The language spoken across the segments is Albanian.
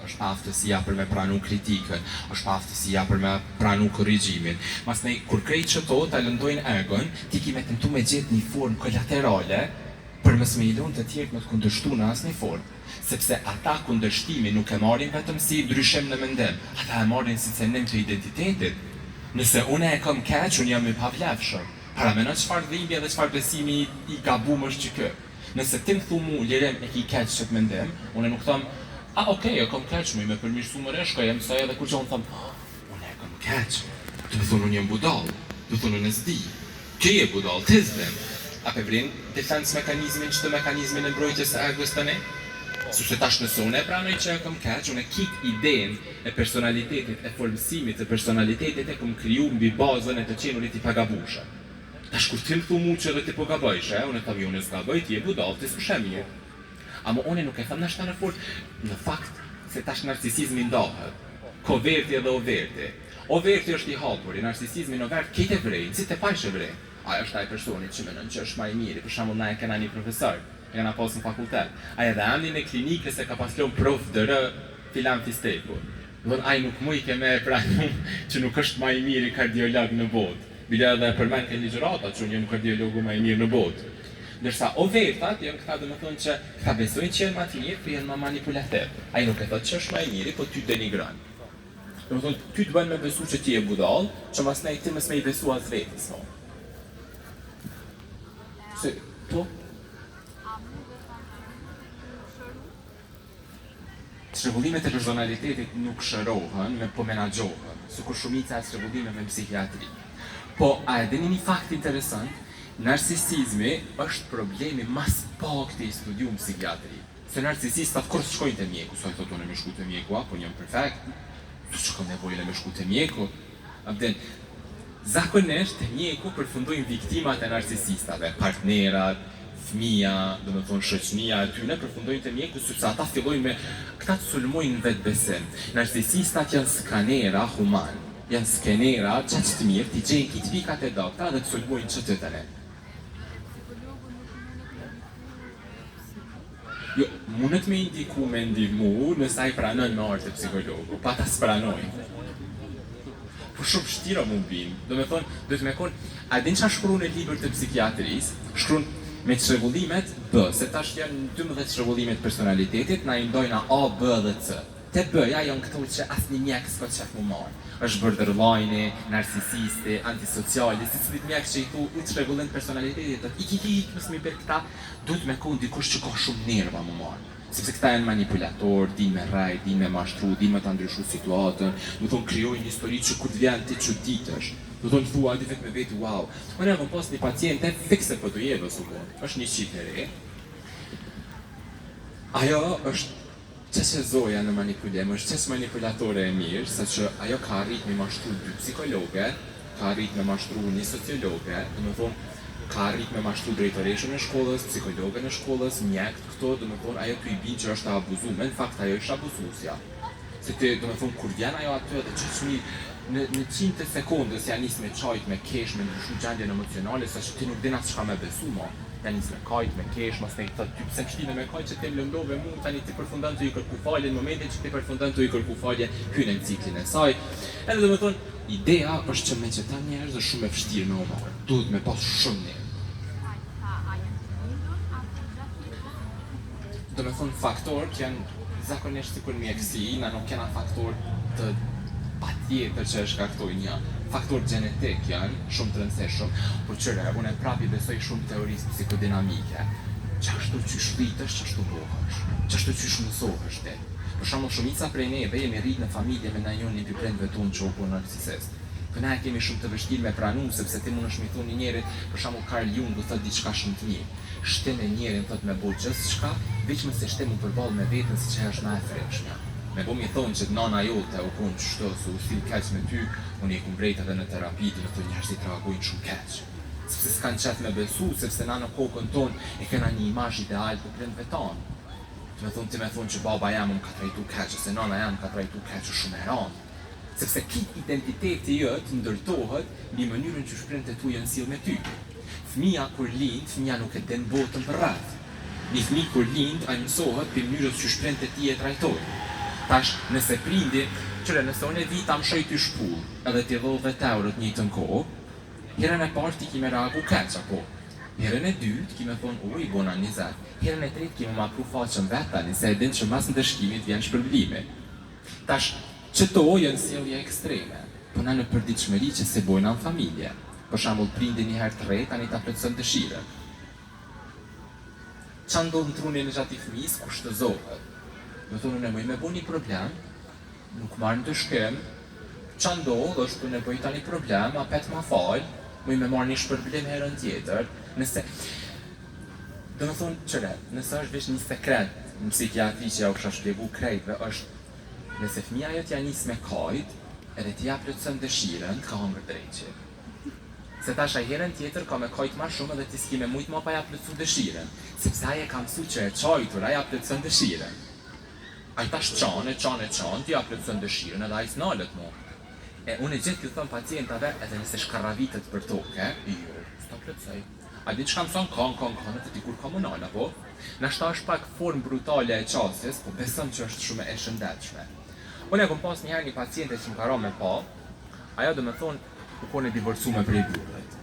është aftësia për me pranu kritikën, është aftësia për me pranu korrigjimin. Masnej, kur krejt që to ta lëndojnë egon, ti ki me tentu me gjetë një formë kolaterale për mos me i lënë të tjerë me të kundërshtu në asnjë formë. Sepse ata kundërshtimi nuk e marrin vetëm si ndryshim në mendim, ata e marrin si cenim të identitetit. Nëse unë e kam keq, unë jam i pavlefshëm. Para mendon çfarë dhimbje dhe çfarë besimi i gabuar është që kë. Nëse ti më thu mu, Lirem e ki keq që të mendim, unë nuk them, okej, e kam keq mu, me përmirësu më reshka, jam sa edhe kur që unë them, unë e kam keq, të më thonë unë jem budal, të thonë unë e zdi, që je budal, të zdem. A pe vrin defense mekanizmin që të mekanizmin e mbrojtjes e egos të ne? Sepse tash nëse unë e pranoj që e kam keq, unë e kik idenë e personalitetit, e formësimit të personalitetit e kam kriju mbi bazën e të qenurit i pagabushëm. Tash kur ti më thu mu që edhe ti po gabojsh, unë e tham jo, unë s'gaboj, ti je budall, ti s'pëshem mirë. Amo unë nuk e tham nashta në fort, në fakt se tash narcisizmi ndahet. Koverti edhe overti. Overti është i hapur, i narcisizmi në overt kete vrejnë, si te pajsh e vrejnë. Ajo është ai personi që menon që është më i miri, për shembull na e kena një profesor, e kena pas në fakultet. Ai edhe emrin e klinikës e ka pas lënë prof DR Filan Fisteku. Do ai nuk më i ke më pranu që nuk është më i miri kardiolog në botë. Bile edhe përmend ke ligjërata që unë jam kardiologu më i mirë në botë. Ndërsa overtat janë këta domethënë që këta besojnë që janë më të mirë, por janë më manipulativ. Ai nuk e thotë që është më i miri, po ty denigron. Domethënë ty të bën me besu që ti je budall, që masnej ti mos më i besu as vetes. Se po Shërbullimet e personalitetit nuk shërohen, po menaxhohen, sikur shumica e shërbullimeve në psikiatri. Po, a e dini një fakt interesant, narcisizmi është problemi mas pak të i studium psikiatri. Se narcisistat kur shkojnë të mjeku, sa i thotë unë me shku të mjeku, po njëm perfekt, tu që kam nevojnë me shku të mjeku. Abden, zakonisht të mjeku përfundojnë viktimat e narcisistave, partnerat, fëmija, do më thonë shoqënia e tyne, përfundojnë të mjeku, sepse ata fillojnë me këta të sulmojnë vetë besim. Narcisistat janë skanera human. Janë skenera qaq të mirë, t'i gjenë kitë pikat e dokta dhe të sulmojnë që të tëne. Jo, mundet me indiku me ndihmu nësa i pranon me artë të psikologu, pa ta s'pranojnë. Po shumë shtira mu binë, do me thonë, do të me konë, a din qa shkru në libër të psikiatrisë, shkru me çrregullimet B, se tash janë 12 çrregullimet personalitetit, na i ndojna A, B dhe C. Te B-ja janë këto që asnjë mjek s'ka qef mu marrë. Është borderline, narcisisti, antisociali, si cilit mjek që i thu u çrregullim personalitetit, ik, mos më për këta, duhet me konë dikush që ka shumë nerva mu marrë. Sepse këta janë manipulator, din me rrajt, din me mashtru, din me ta ndryshu situatën, do thonë krijojnë një histori që kur të vjen ti çuditesh. Do thonë thua aty vetë me vetë, wow. Unë kam pas një paciente fikse po do jeve supon. Është një çift e re. Ajo është çesë zoja në manipulim, është çesë manipulatore e mirë, saqë ajo ka arrit me mashtru dy psikologe, ka arrit me mashtru një sociologe, domethënë ka arrit me mashtru drejtoreshën e shkollës, psikologën e shkollës, mjekt këto, domethënë ajo t'u i bin që është abuzuar, në fakt ajo është abuzuesja. Se ti domethënë kur vjen ajo aty edhe çëshmi në 100 sekondës ja nis me çajt, me kesh, me ndryshu gjendjen emocionale, saqë ti nuk din as çka më besu mo. Ja nis me kajt, me kesh, mos ne thotë ty pse mshtinë me kajt që ti lëndove mua tani ti përfundon të i kërku falje në momentin që ti përfundon të i kërku falje hyn në ciklin e saj. Edhe domethënë ideja është që me qëta njerëz është shumë e vështirë me u marrë. Duhet me pas shumë nerv. Domethënë faktorët janë zakonisht sikur mjekësi, na nuk kena faktor të patjetër që e shkaktojnë një. Faktor genetik janë shumë të rëndësishëm, por qëre, unë e prapi besoj shumë teorisë psikodinamike. Qashtu qysh rritesh, qashtu bëhesh. Qashtu qysh mësohesh ti. Për shembull, shumica prej neve jemi rrit në familje me ndonjërin prej prindve tonë që u bën narcisist. Po na kemi shumë të vështirë me pranu, sepse ti mundesh mi thonë njerit, për shembull Carl Jung do thotë diçka shumë të mirë. Shtem e njerin thotë me bëj gjithçka, veçmë se shtem u përball me veten siç është më e freskshme. Me po mi thonë që nana jote u konë qështu, se u stil keq me ty, unë i kum brejt edhe në terapi, të të njerëzit reagojnë shumë keq. Sepse s'kanë qef me besu, sepse na në kokën tonë e kena një imazh ideal të prindve tanë. Të me thonë ti me thonë që baba jam më ka trajtu keq, ose nana jam ka trajtu keq shumë e randë. Sepse kit identiteti jëtë ndërtohet mbi mënyrën që prindët tu janë sill me ty. Fëmia kur lind, fëmia nuk e den botën për rreth. Një fëmijë kur lind, ai mësohet për mënyrën që prindët e tij e trajtojnë. Tash, nëse prindi, nëse unë e vi ta më shoj ty shpull, edhe t'i dho 10 euro të njëjtën kohë, herën e parë ti kime reagu keq, apo? Herën e dytë kime thonë, i bona 20. Herën e tretë kime ma pru faqën vetani, se e din që mas në dëshkimit vjen shpërblimi. Tash, qëto janë sjellje ekstreme, po na në përditshmëri që se bojna në familje. Për shembull, prindi një herë të re, tani ta plotson dëshirën. Qa ndodh në trunin e gjati fëmis, kushtëzohet. Do thonë në mëj me bo një problem, nuk marrë në të shkem, qa ndodh është të neboj ta një problem, apet ma falj, mëj me marrë një shpërblim herën tjetër, nëse... Do më thonë qëre, nëse është vesh një sekret në psikiatri që ja u kësha shpjegu krejtve, është nëse fëmija jo t'ja njës me kajt, edhe t'ja plotson dëshirën, t'ka hangër drejqe. Se tash herën tjetër ka me kajt ma shumë edhe t'i s'ki me mujt ma pa ja plotsu dëshirën, sepse aje ka mësu që e qajtur, aja plotson dëshirën. Aj tash qanë, ti ja plotson dëshirën edhe aj s'nalët mu. Unë e gjithë kjo thëmë pacientave edhe nëse shkarravitët për toke, jo, s'ta plotsoj. A di që kam son kanë, të ti kur komunal, apo? Nashta është pak formë brutale e qasjes, po besëm që është shumë e shëndetshme. Unë e kom pas njëherë një paciente që më ka ra me pa, ajo do me thonë, u kone divorcume prej burrit.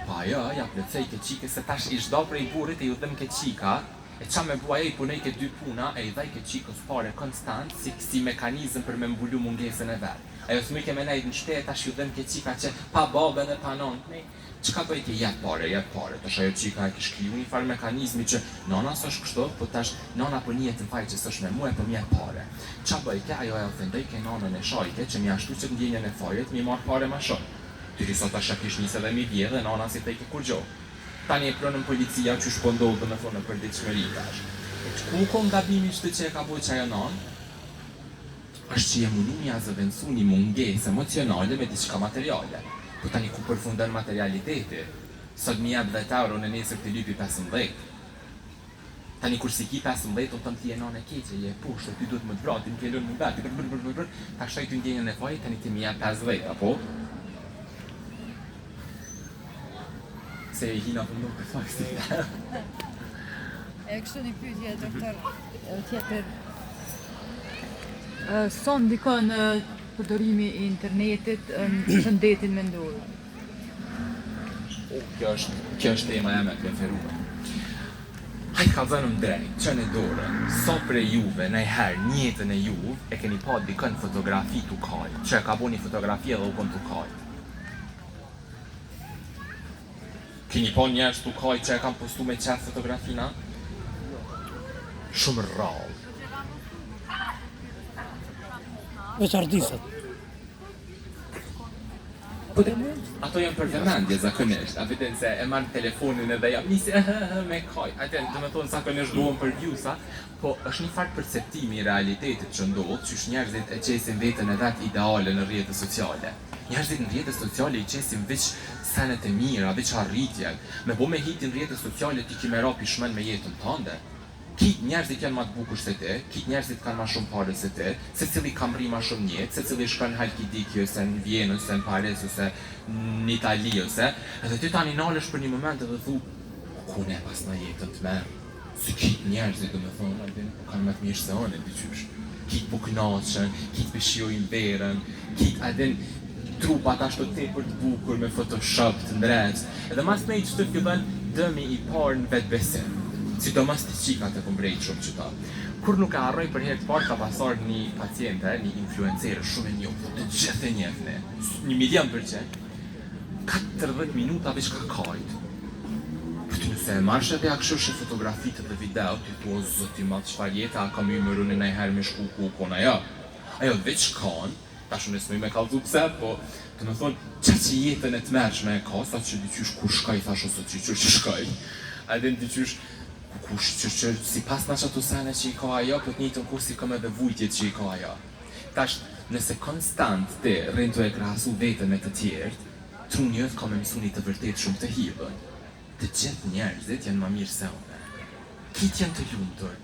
Pa ajo, ja plotësej ke qike se tash i shdo prej burrit e ju dhëm ke qika, e qa me bua e i punej ke 2 puna e i dhaj ke qikës pare konstant si mekanizm për me mbulu mungesën e vetë. Ajo s'mu i ke me nejt në shtet, tash ju dhëm ke qika që pa babë dhe pa nonë. Qka bëj ke jetë pare, tash ajo qika e ke shkriju një farë mekanizmi që nona s'është kështu, po tash nona për një jetë në faj që s'është me mu e për mjetë pare. Qa bëj ke, ajo e ofendoj ke nonën e shajke që mi ashtu që të ndjenjën e fajet, mi marë pare ma shumë. Tyri sot tash kish njëse dhe mi vje dhe nona si tejke kur gjo. Tani e pronën policia që shpondohë dhe me thonë në përditshmëri tash. Ku kon gabimi që e ka boj që ajo nonë? Është që je mundu mja zëvendësu një mungesë emocionale me diçka materiale. Po tani ku përfundon materialiteti? Sot mi jep 10 euro në nesër të lypi 15. Tani kur si ki 15, o tëmë ti e nane keqe, je pushtë, ty duhet më të vratë, ti më kellon më vetë, ta shaj të ndjenjën e fajt, tani ti mi jep 50, apo? Se i hina për nuk për fakti. E kështu një pyetje, doktor, tjetër. Son ndikon përdorimi i internetit në shëndetin mendor? Kjo është tema e me preferuar. Hajtë ka zënëm drejt, që në dorën, so për juve, nëjherë njëtën e juve, e keni pa dikën fotografi të kajt, që e ka bo një fotografi edhe u kon të kajt. Keni pa njerës të kajt që e kam postu me qef fotografina? Shumë rrallë. Veç artistat. Ato janë për vëmendje zakonisht, a vetën se e marrë telefonin edhe jam nisi me kaj. Atën, do me thonë zakonisht duon për vjusa, po është një farë perceptimi i realitetit që ndodhë, qysh njerëzit e qesin vetën e vetë ideale në rrjetet sociale. Njerëzit në rrjetet sociale i qesin veç senet e mira, veç arritjen. Me bo me hitin rrjetet sociale ti ki me rapi shmen me jetën tënde. Kitë njerëzit janë ma të bukur se te, kitë njerëzit kanë ma shumë pare se te, se cili kam ri ma shumë njetë, se cili shkën në Halkidiki, ose në Vjenë, ose në Paris, ose në Itali, ose... Edhe ty tani nalësh për një moment edhe thu, ku ne pas në jetën të merë? Se kitë njerëzit, do me thonë, kanë më të mirë se onë, diqysh. Kitë po knaqën, kitë pëshjojnë verën, kitë adin trupat ashtu te për të bukur me Photoshop të ndrejtë. Edhe mas me i që të fillon dëmi i parë në vetë besim. Sidomos të qikat e kombrejt shumë qëta. Kur nuk e arroj për herë të parë ka pasar një paciente, një influencerë shumë e njohë, të gjithë e njefne, 1.000.000%, 40 minuta veç ka kajt. Pëtë nëse e marrë edhe akshëshë fotografitë dhe video, të thua zëti ma të qfar jetë, a kam ju më rune najherë me shku ku kona ajo. Ajo veç kanë, ta shumë nësë më i me kalzu pse, po të më thonë, që jetën e të mërshme e ka, sa që diqysh ku shkaj, thashë ose që shkaj. Adin diqysh kush që si pas në që ato sene që i ka ajo, për të njëtën kur si kam edhe vujtjet që i ka ajo. Tash, nëse konstant të rrinë të e krasu vetën me të tjertë, tru njët ka me mësuni të vërtet shumë të hibën. Të gjithë njerëzit janë ma mirë se one. Kitë janë të lumëtur,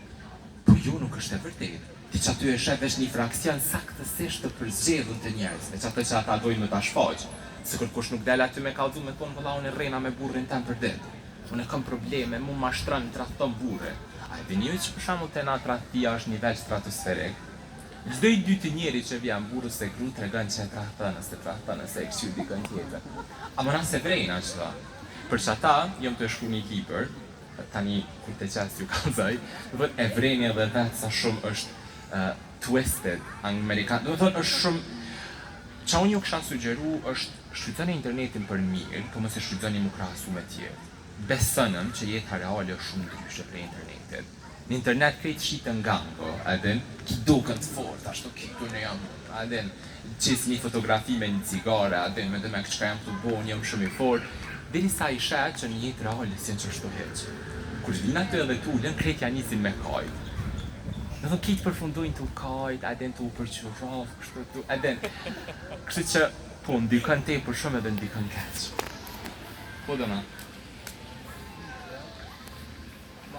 po ju nuk është e vërtet. Ti që aty e shevesh një fraksion saktësisht të përzgjedhën të njerëzve, që ato që ata dojnë me ta shfaqë. Se kur kush nuk del aty me kalzu me thonë vëlla unë e rrena me burrin tem për ditë. Unë e kam probleme, mu ma shtran në trahton burre. A e dini që për shamu të na trahtia është nivel stratosferik? Çdo i dyti njeri që vjen burrës se gru tregon që e tradhtonës e kështu dikon tjetër. Ama na se vrejnë ashtu. Për çata, jam të shkruaj një libër, tani kur të qas ju kallzoj, do të e vreni edhe vetë sa shumë është twisted amerikan. Do të thotë është shumë çau unë ju kisha sugjeru është shfrytëzoni internetin për mirë, po mos e shfrytëzoni më krahasu me tjerë. Besonëm që jeta reale është shumë ndryshe prej internetit. Në internet krejt shitën gango, adin, ki duken të fort, ashtu ki në jam, adin, qes një fotografi me një cigare, adin, me dhe me këtë që jam të bon, jam shumë i fort, deri sa i shetë që një jetë reale si në që është të heqë. Kur vina të edhe t'ullën, krejt janë njësin me kajt. Në thonë kitë përfundojnë t'u kajt, adin t'u përqurraf, kështu t'u, adin, kështu që, po, ndikën te për shumë edhe ndikën keq. Po dhe ma.